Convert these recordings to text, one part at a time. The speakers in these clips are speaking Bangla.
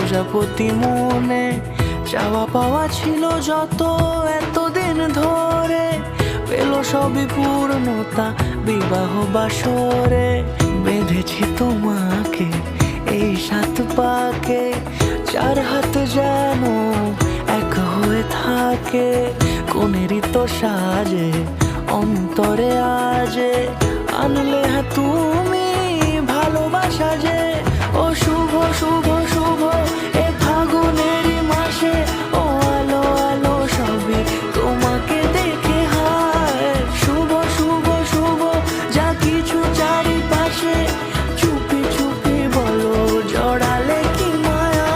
প্রজাপতি মনে চাওয়া পাওয়া ছিল যত এতদিন ধরে, পেল সবই পূর্ণতা বিবাহ বাসরে। বেঁধেছি তোমাকে এই 7 পাকে, 4 হাত যেন এক হয়ে থাকে। কোনেরই তো সাজে অন্তরে আজে আনলে হ্যাঁ তুমি ভালোবাসা যে। ও শুভ শুভ শুভ এ ফাগুনেরই মাসে, ও আলো আলো সবই তোমাকে দেখে হায়। শুভ শুভ শুভ যা কিছু চারিপাশে, চুপি চুপি বলো জড়ালে কি মায়া।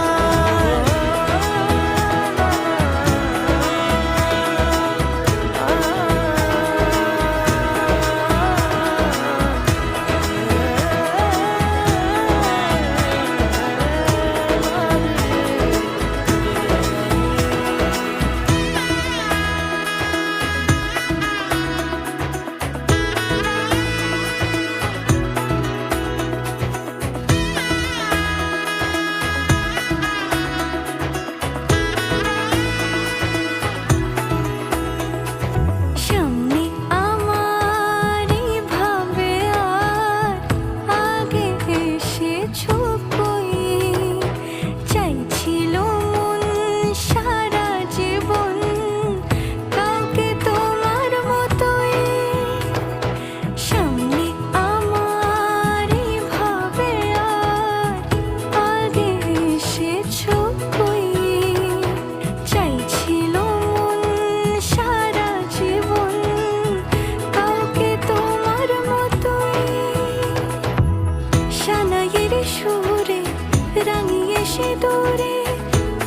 দূরে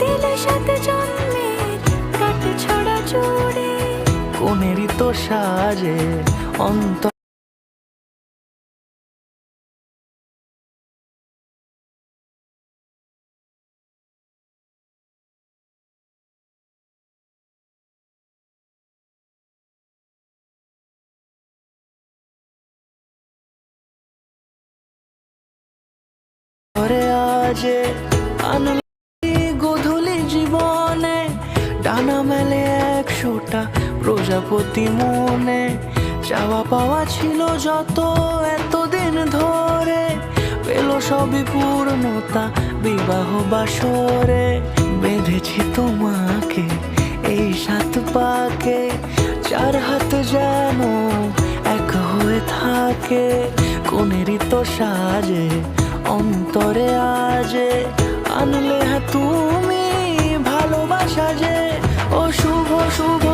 দিলে 7 জন্মের কাট ছড়া জোড়ে। কোনেরই তো সাজে অন্তরে আজে আনলে গোধূলি জীবনে। ডানা মেলে 100টা প্রজাপতি মনে চাওয়া পাওয়া ছিল যত এতদিন ধরে, পেল সবই পূর্ণতা বিবাহ বাসরে। বেঁধেছি তোমাকে এই 7 পাকে, 4 হাত যেন এক হয়ে থাকে। কোনেরই তো সাজে অন্তরে আজে আনলে হ্যাঁ তুমি ভালোবাসা যে। ও শুভ শুভ